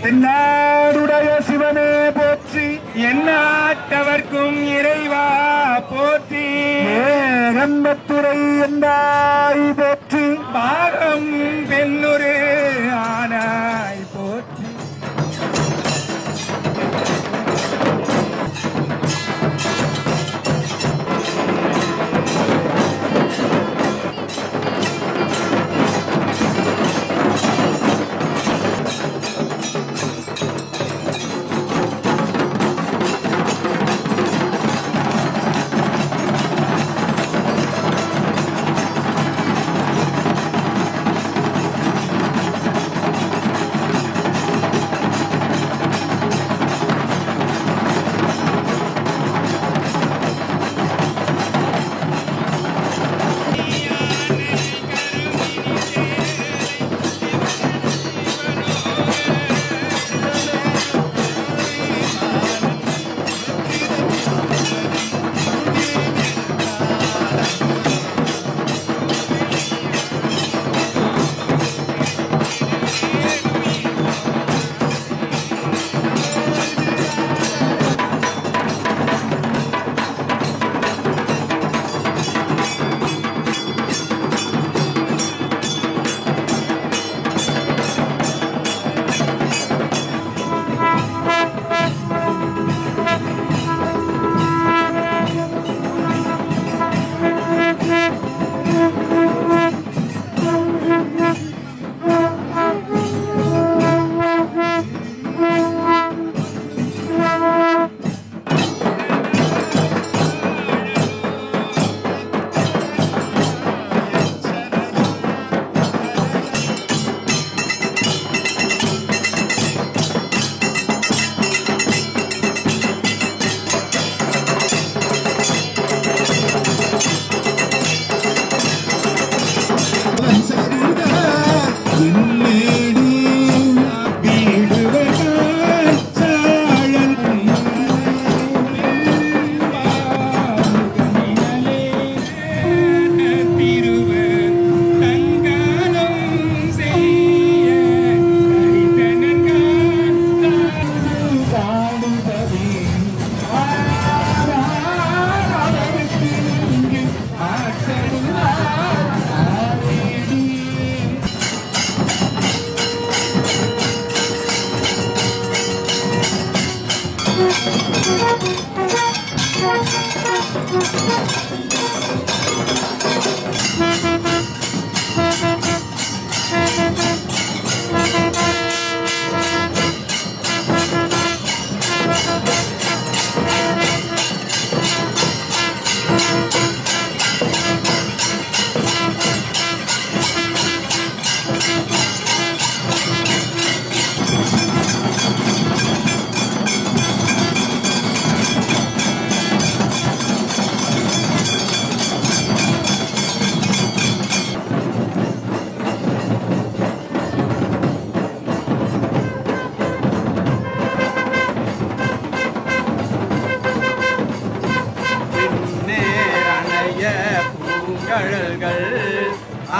தென்னாடுடைய சிவனே போற்றி, எந்நாட்டவர்க்கும் இறைவா போற்றி, ஏகம்பத்துரை எந்தாய் போற்றி, பாகம் பெண்ணுரு ஆனாய் போற்றி.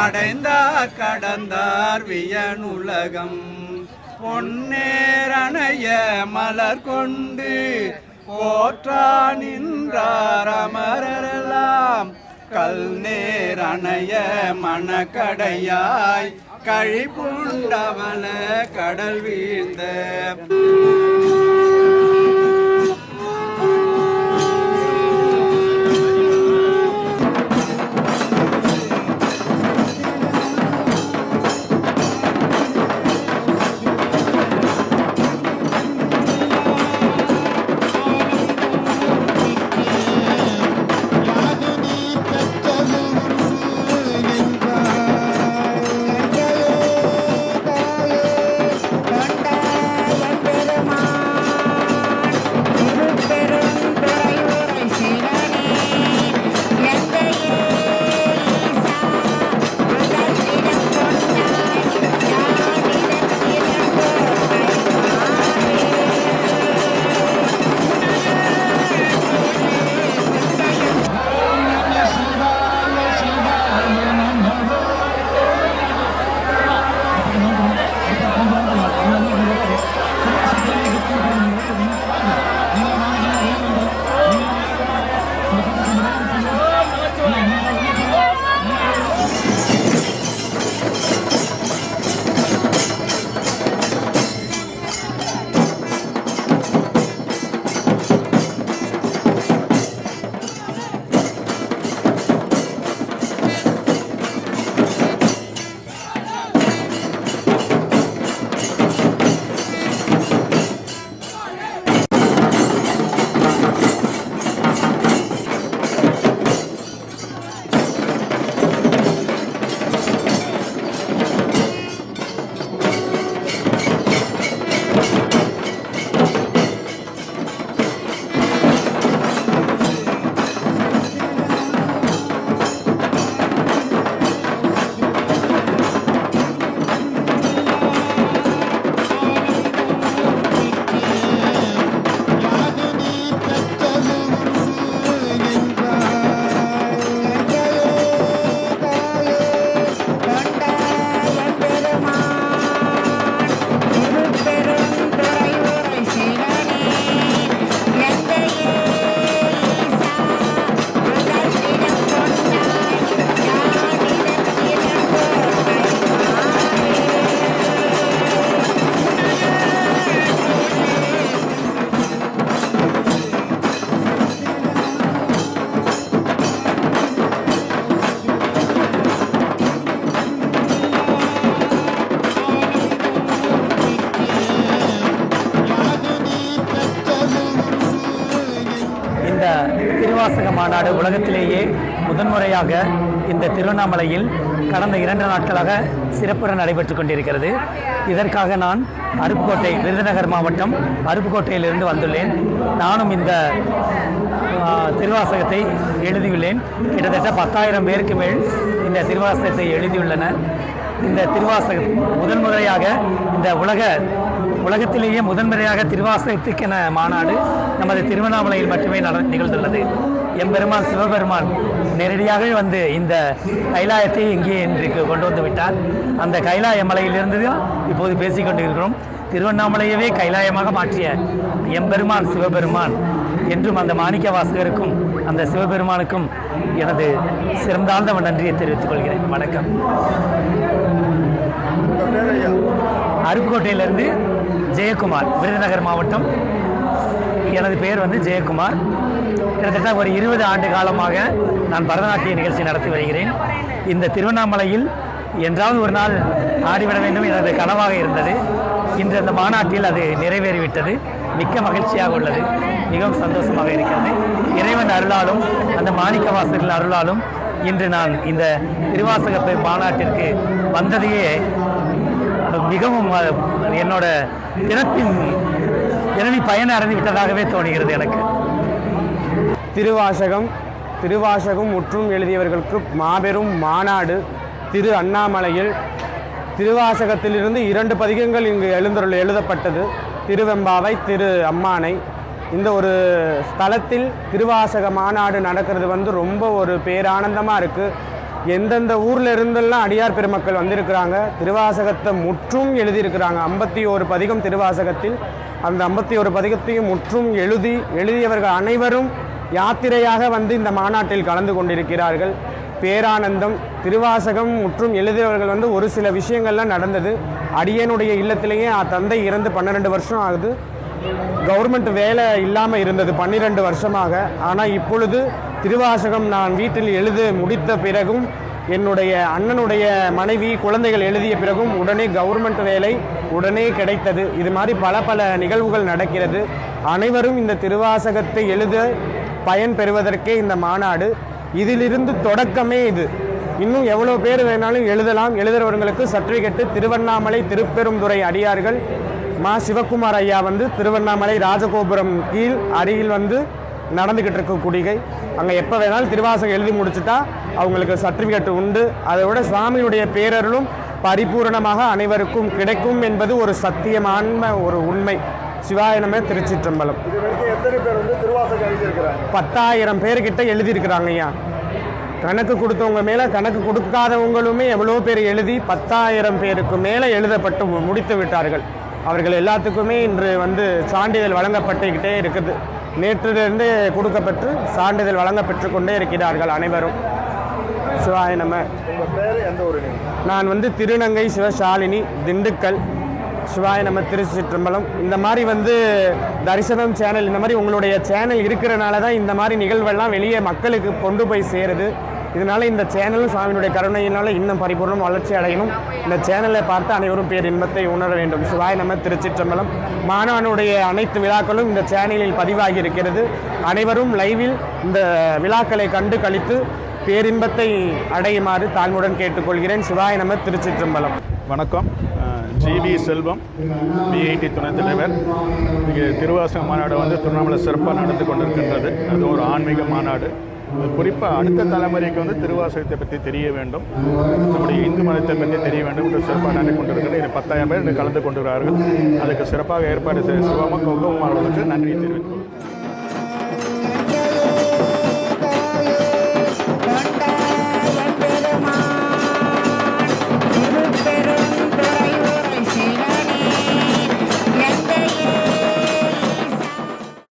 அடைந்தார் கடந்தார் வியனுலகம் பொன்னேரணைய மலர் கொண்டு போற்றா நின்றார் அமரரெல்லாம் கல் நேரணைய மணக்கடையாய் கழிப்புண்டவள கடல் வீழ்ந்த வந்த திருவாசக மாநாடு உலகத்திலேயே முதன்முறையாக இந்த திருவண்ணாமலையில் கடந்த 2 நாட்களாக சிறப்புற நடைபெற்று கொண்டிருக்கிறது. இதற்காக நான் அருப்புக்கோட்டை, விருதுநகர் மாவட்டம் அருப்புக்கோட்டையிலிருந்து வந்துள்ளேன். நானும் இந்த திருவாசகத்தை எழுதியுள்ளேன். கிட்டத்தட்ட 10,000 பேருக்கு மேல் இந்த திருவாசகத்தை எழுதியுள்ளனர். இந்த திருவாசகம் முதன்முறையாக இந்த உலகத்திலேயே முதன்முறையாக திருவாசகத்துக்கென மாநாடு நமது திருவண்ணாமலையில் மட்டுமே நிகழ்ந்துள்ளது. எம்பெருமான் சிவபெருமான் நேரடியாக வந்து இந்த கைலாயத்தை இங்கே இன்றைக்கு கொண்டு வந்து விட்டார். அந்த கைலாய மலையிலிருந்து தான் இப்போது பேசிக்கொண்டிருக்கிறோம். திருவண்ணாமலையவே கைலாயமாக மாற்றிய எம்பெருமான் சிவபெருமான் என்றும் அந்த மாணிக்க வாசகருக்கும் அந்த சிவபெருமானுக்கும் எனது சிறந்தாழ்ந்த நன்றியை தெரிவித்துக் கொள்கிறேன். வணக்கம். அருப்புக்கோட்டையிலிருந்து ஜெயக்குமார், விருதுநகர் மாவட்டம். எனது பெயர் வந்து ஜெயக்குமார். கிட்டத்தட்ட ஒரு 20 ஆண்டு காலமாக நான் பரதநாட்டிய நிகழ்ச்சி நடத்தி வருகிறேன். இந்த திருவண்ணாமலையில் என்றாவது ஒரு நாள் ஆடிவிட வேண்டும் எனது கனவாக இருந்தது. இன்று அந்த மாநாட்டில் அது நிறைவேறிவிட்டது. மிக்க மகிழ்ச்சியாக உள்ளது. மிகவும் சந்தோஷமாக இருக்கிறது. இறைவன் அருளாலும் அந்த மாணிக்க வாசகர்கள் அருளாலும் இன்று நான் இந்த திருவாசக மாநாட்டிற்கு வந்ததையே மிகவும் என்னோட பிறவி பயனை அறிந்துவிட்டதாகவே தோணுகிறது எனக்கு. திருவாசகம் முற்றும் எழுதியவர்களுக்கு மாபெரும் மாநாடு திரு அண்ணாமலையில். திருவாசகத்திலிருந்து 2 பதிகங்கள் இங்கு எழுதப்பட்டது. திருவெம்பாவை, திரு அம்மானை. இந்த ஒரு ஸ்தலத்தில் திருவாசக மாநாடு நடக்கிறது வந்து ரொம்ப ஒரு பேரானந்தமாக இருக்குது. எந்தெந்த ஊரில் இருந்தெல்லாம் அடியார் பெருமக்கள் வந்திருக்கிறாங்க. திருவாசகத்தை முற்றும் எழுதியிருக்கிறாங்க. 51 பதிகம் திருவாசகத்தில். அந்த 51 பதிகத்தையும் முற்றும் எழுதியவர்கள் அனைவரும் யாத்திரையாக வந்து இந்த மாநாட்டில் கலந்து கொண்டிருக்கிறார்கள். பேரானந்தம். திருவாசகம் முற்றும் எழுதியவர்கள் வந்து ஒரு சில விஷயங்கள்லாம் நடந்தது. அடியனுடைய இல்லத்திலேயே தந்தை இறந்து 12 வருஷம் ஆகுது. கவர்மெண்ட் வேலை இல்லாமல் இருந்தது 12 வருஷமாக. ஆனால் இப்பொழுது திருவாசகம் நான் வீட்டில் எழுத முடித்த பிறகும், என்னுடைய அண்ணனுடைய மனைவி குழந்தைகள் எழுதிய பிறகும் உடனே கவர்மெண்ட் வேலை உடனே கிடைத்தது. இது மாதிரி பல நிகழ்வுகள் நடக்கிறது. அனைவரும் இந்த திருவாசகத்தை எழுத பயன் பெறுவதற்கே இந்த மாநாடு. இதிலிருந்து தொடக்கமே இது. இன்னும் எவ்வளோ பேர் வேணாலும் எழுதலாம். எழுதுறவர்களுக்கு சர்டிஃபிகேட்டு திருவண்ணாமலை திருப்பெருந்துறை அடியார்கள் மா சிவகுமார் ஐயா வந்து திருவண்ணாமலை ராஜகோபுரம் கீழ் அருகில் வந்து நடந்துக்கிட்டு இருக்க குடிகை. அங்கே எப்போ வேணாலும் திருவாசகம் எழுதி முடிச்சுட்டா அவங்களுக்கு சர்டிஃபிகேட் உண்டு. அதை விட சுவாமியுடைய பேரருளும் பரிபூரணமாக அனைவருக்கும் கிடைக்கும் என்பது ஒரு சத்தியமான ஒரு உண்மை. சிவாயனமே திருச்சிற்றம்பலம். 10,000 பேர்கிட்ட எழுதியிருக்கிறாங்க ஐயா. கணக்கு கொடுத்தவங்க மேலே கணக்கு கொடுக்காதவங்களுமே எவ்வளோ பேர் எழுதி 10,000 பேருக்கு மேலே எழுதப்பட்டு முடித்து விட்டார்கள். அவர்கள் எல்லாத்துக்குமே இன்று வந்து சான்றிதழ் வழங்கப்பட்டுக்கிட்டே இருக்குது. நேற்றிலிருந்து கொடுக்கப்பட்டு சான்றிதழ் வழங்கப்பெற்று கொண்டே இருக்கிறார்கள் அனைவரும். சிவாய நம. நான் வந்து திருநங்கை சிவசாலினி, திண்டுக்கல். சிவாய நம்ம திருச்சிற்றம்பலம். இந்த மாதிரி வந்து தரிசனம் சேனல், இந்த மாதிரி உங்களுடைய சேனல் இருக்கிறனால தான் இந்த மாதிரி நிகழ்வெல்லாம் வெளியே மக்களுக்கு கொண்டு போய் சேருது. இதனால் இந்த சேனலும் சுவாமியினுடைய கருணையினால் இன்னும் பரிபூர்ணம் வளர்ச்சி அடையணும். இந்த சேனலை பார்த்து அனைவரும் பேர் இன்பத்தை உணர வேண்டும். சிவாய நம்ம திருச்சிற்றம்பலம். மாணவனுடைய அனைத்து விழாக்களும் இந்த சேனலில் பதிவாகி இருக்கிறது. அனைவரும் லைவில் இந்த விழாக்களை கண்டு கழித்து பேரின்பத்தை அடையுமாறு தாழ்வுடன் கேட்டுக்கொள்கிறேன். சிவாய நம்ம திருச்சிற்றம்பலம். வணக்கம். ஜிவி செல்வம், பிஐடி துணைத் தலைவர். இங்கே திருவாசக மாநாடு வந்து திருவண்ணாமலை சிறப்பாக நடந்து கொண்டிருக்கின்றது. அது ஒரு ஆன்மீக மாநாடு. குறிப்பாக அடுத்த தலைமுறைக்கு வந்து திருவாசகத்தை பற்றி தெரிய வேண்டும், நம்முடைய இந்து மதத்தை பற்றி தெரிய வேண்டும் என்று சிறப்பாக நடந்து கொண்டிருக்கிறது. இது 10,000 பேர் கலந்து கொண்டிருக்கிறார்கள். அதுக்கு சிறப்பாக ஏற்பாடு செய்ய சிவமாக அவர்களுக்கு நன்றி தெரிவித்துள்ளோம்.